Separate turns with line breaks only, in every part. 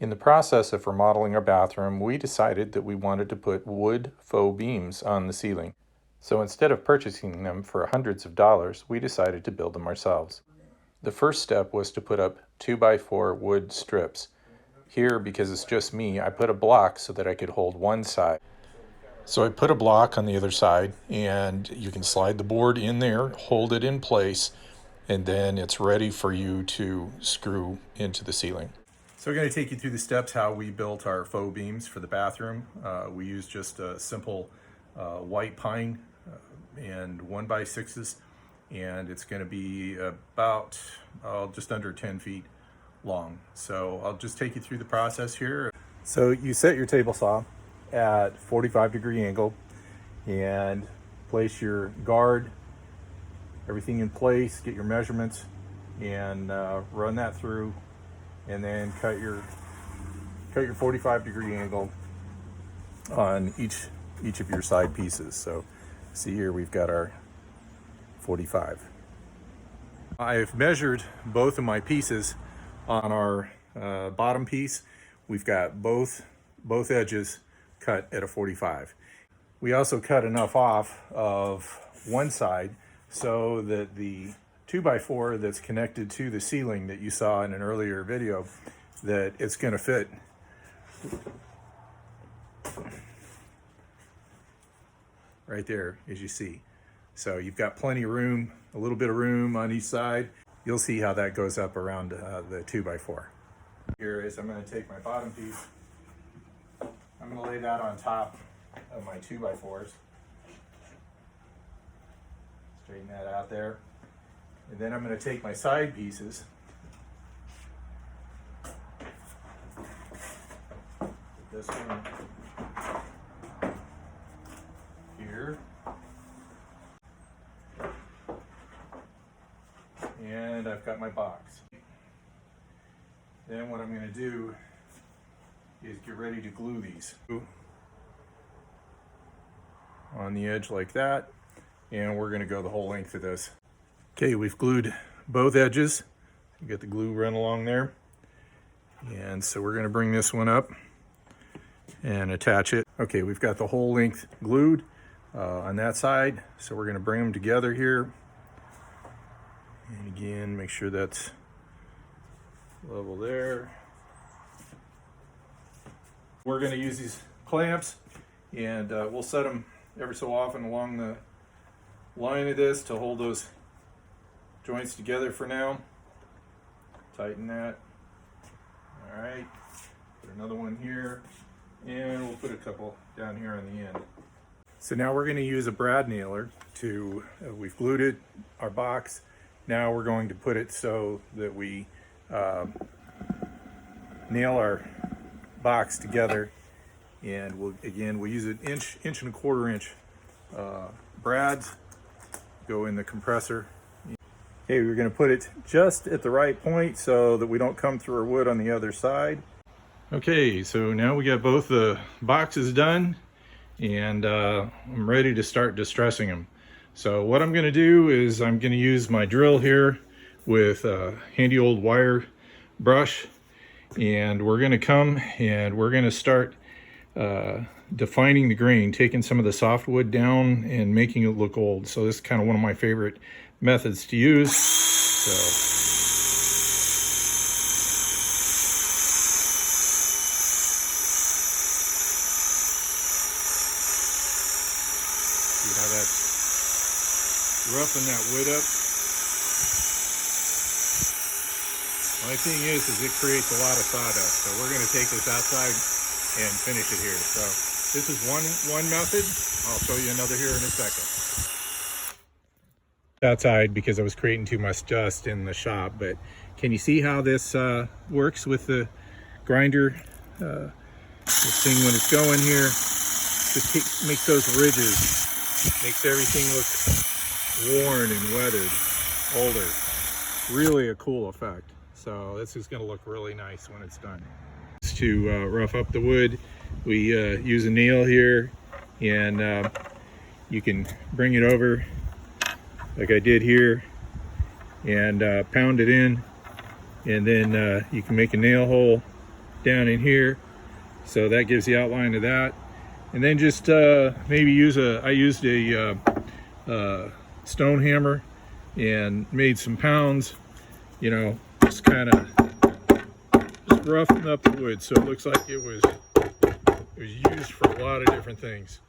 In the process of remodeling our bathroom, we decided that we wanted to put wood faux beams on the ceiling. So instead of purchasing them for hundreds of dollars, we decided to build them ourselves. The first step was to put up 2x4 wood strips. Here, because it's just me, I put a block so that I could hold one side. So I put a block on the other side, and you can slide the board in there, hold it in place, and then it's ready for you to screw into the ceiling. So we're going to take you through the steps how we built our faux beams for the bathroom. We used just a simple white pine and 1x6s, and it's going to be about just under 10 feet long. So I'll just take you through the process here. So you set your table saw at 45-degree angle and place your guard, everything in place, get your measurements, and run that through, and then cut your 45-degree angle on each of your side pieces. So see here, we've got our 45. I've measured both of my pieces on our bottom piece. We've got both edges cut at a 45. We also cut enough off of one side so that the 2x4 that's connected to the ceiling that you saw in an earlier video, that it's going to fit right there, as you see. So you've got plenty of room, a little bit of room on each side. You'll see how that goes up around the 2x4. Here is, I'm going to take my bottom piece, I'm going to lay that on top of my 2x4s. Straighten that out there. And then I'm going to take my side pieces, put this one here, and I've got my box. Then what I'm going to do is get ready to glue these on the edge like that, and we're going to go the whole length of this. Okay, we've glued both edges. You get the glue run along there, and so we're going to bring this one up and attach it. Okay, we've got the whole length glued on that side, so we're going to bring them together here, and again make sure that's level there. We're going to use these clamps, and we'll set them ever so often along the line of this to hold those joints together for now. Tighten that. All right, put another one here, and we'll put a couple down here on the end. So now we're going to use a brad nailer to, we've glued it, our box. Now we're going to put it so that we nail our box together, and we'll use an inch and a quarter inch brads, go in the compressor. Okay, we're going to put it just at the right point so that we don't come through our wood on the other side. Okay, so now we got both the boxes done, and I'm ready to start distressing them. So what I'm going to do is I'm going to use my drill here with a handy old wire brush, and we're going to come and we're going to start defining the grain, taking some of the softwood down and making it look old. So this is kind of one of my favorite methods to use. So see how that's roughing that wood up. My thing is it creates a lot of sawdust. So we're going to take this outside and finish it here. So this is one method. I'll show you another here in a second. Outside because I was creating too much dust in the shop, but can you see how this works with the grinder? This thing, when it's going here, just makes those ridges, makes everything look worn and weathered, older. Really a cool effect. So this is going to look really nice when it's done. To rough up the wood, we use a nail here, and you can bring it over like I did here and pound it in, and then you can make a nail hole down in here. So that gives the outline of that. And then just maybe I used a stone hammer and made some pounds, you know, just kind of just roughing up the wood so it looks like it was used for a lot of different things.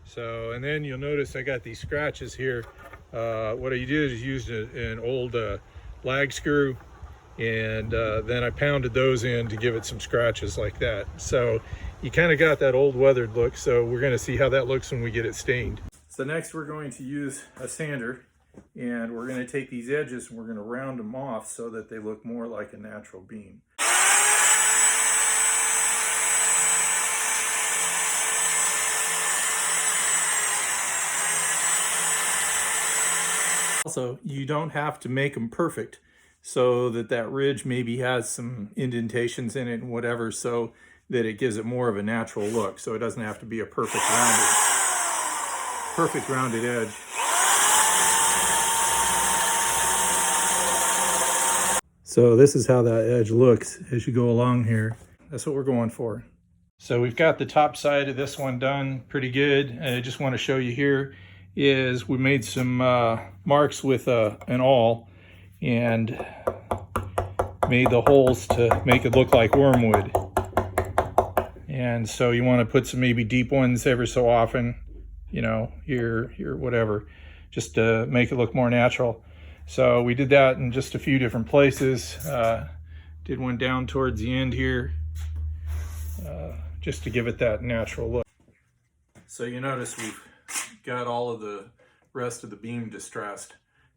So, and then you'll notice I got these scratches here. What I did is used an old lag screw, and then I pounded those in to give it some scratches like that. So you kind of got that old weathered look. So we're going to see how that looks when we get it stained. So next we're going to use a sander, and we're going to take these edges and we're going to round them off so that they look more like a natural beam. Also, you don't have to make them perfect, so that ridge maybe has some indentations in it and whatever, so that it gives it more of a natural look. So it doesn't have to be a perfect rounded edge. So this is how that edge looks as you go along here. That's what we're going for. So we've got the top side of this one done pretty good. And I just want to show you here is we made some marks with an awl and made the holes to make it look like wormwood. And so you want to put some maybe deep ones every so often, you know, here, whatever, just to make it look more natural. So we did that in just a few different places. Did one down towards the end here, just to give it that natural look. So you notice we've got all of the rest of the beam distressed.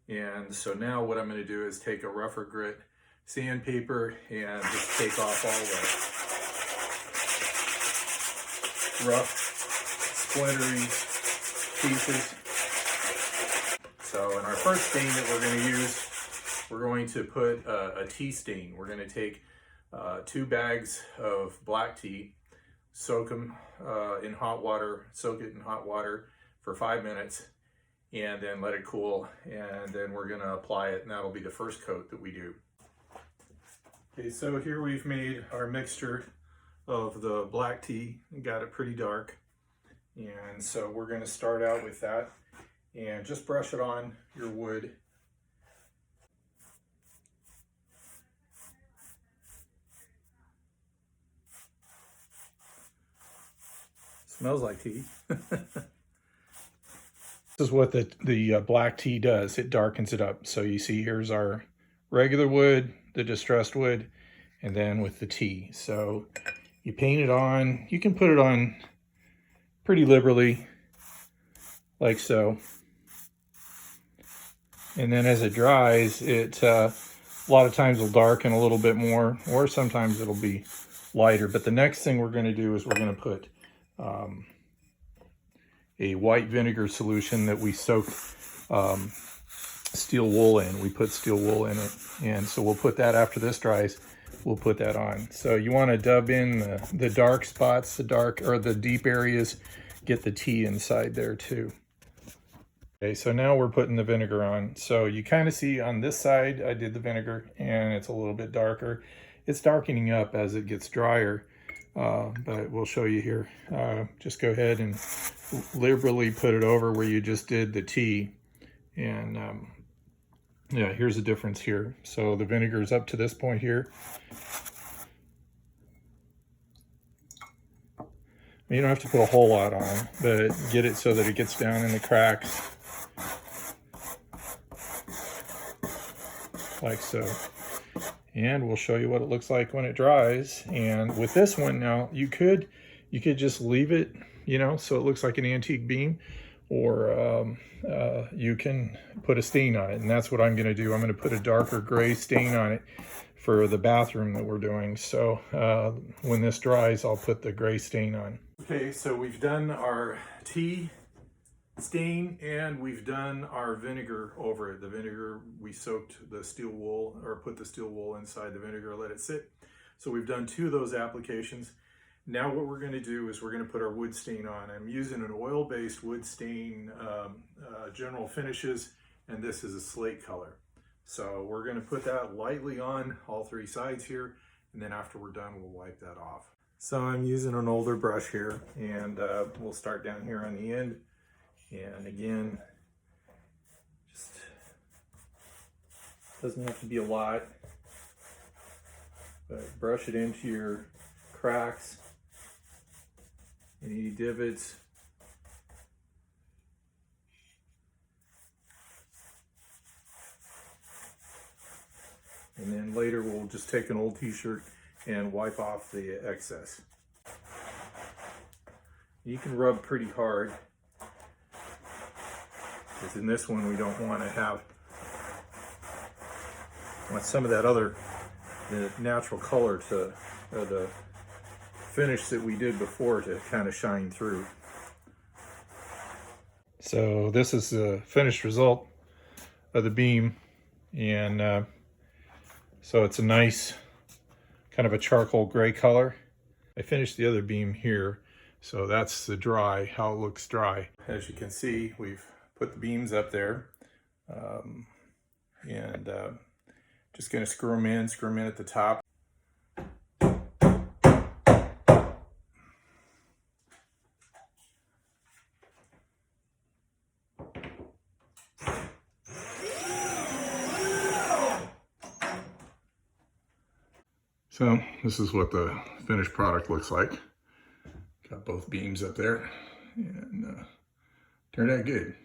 And so now what I'm going to do is take a rougher grit sandpaper and just take off all the rough, splintery pieces. So in our first stain that we're going to use, we're going to put a tea stain. We're going to take 2 bags of black tea, soak it in hot water for 5 minutes, and then let it cool, and then we're going to apply it, and that'll be the first coat that we do. Okay, so here we've made our mixture of the black tea and got it pretty dark, and so we're going to start out with that and just brush it on your wood. Smells like tea. This is what the black tea does. It darkens it up. So you see here's our regular wood, the distressed wood, and then with the tea. So you paint it on. You can put it on pretty liberally, like so. And then as it dries, it a lot of times will darken a little bit more, or sometimes it'll be lighter. But the next thing we're going to do is we're going to put a white vinegar solution that we soaked steel wool in. We put steel wool in it, and so we'll put that after this dries. We'll put that on. So you want to dub in the dark spots, the deep areas. Get the tea inside there too. Okay, so now we're putting the vinegar on. So you kind of see on this side, I did the vinegar, and it's a little bit darker. It's darkening up as it gets drier. But we'll show you here. Just go ahead and liberally put it over where you just did the tea. And yeah, here's the difference here. So the vinegar is up to this point here. You don't have to put a whole lot on, but get it so that it gets down in the cracks. Like so. And we'll show you what it looks like when it dries. And with this one now, you could just leave it, you know, so it looks like an antique beam, or you can put a stain on it. And that's what I'm going to do. I'm going to put a darker gray stain on it for the bathroom that we're doing. So when this dries, I'll put the gray stain on. Okay, so we've done our tea stain and we've done our vinegar over it. The vinegar, we soaked the steel wool, or put the steel wool inside the vinegar, let it sit. So we've done 2 of those applications. Now what we're going to do is we're going to put our wood stain on. I'm using an oil-based wood stain, General Finishes, and this is a slate color. So we're going to put that lightly on all 3 sides here, and then after we're done, we'll wipe that off. So I'm using an older brush here, and we'll start down here on the end. And again, just doesn't have to be a lot, but brush it into your cracks, any divots. And then later we'll just take an old t-shirt and wipe off the excess. You can rub pretty hard, because in this one we don't want to want some of that the natural color to, or the finish that we did before to kind of shine through. So this is the finished result of the beam, and so it's a nice kind of a charcoal gray color. I finished the other beam here, so that's the dry, how it looks dry. As you can see, we've put the beams up there, and just going to screw them in at the top. So this is what the finished product looks like. Got both beams up there, and turned out good.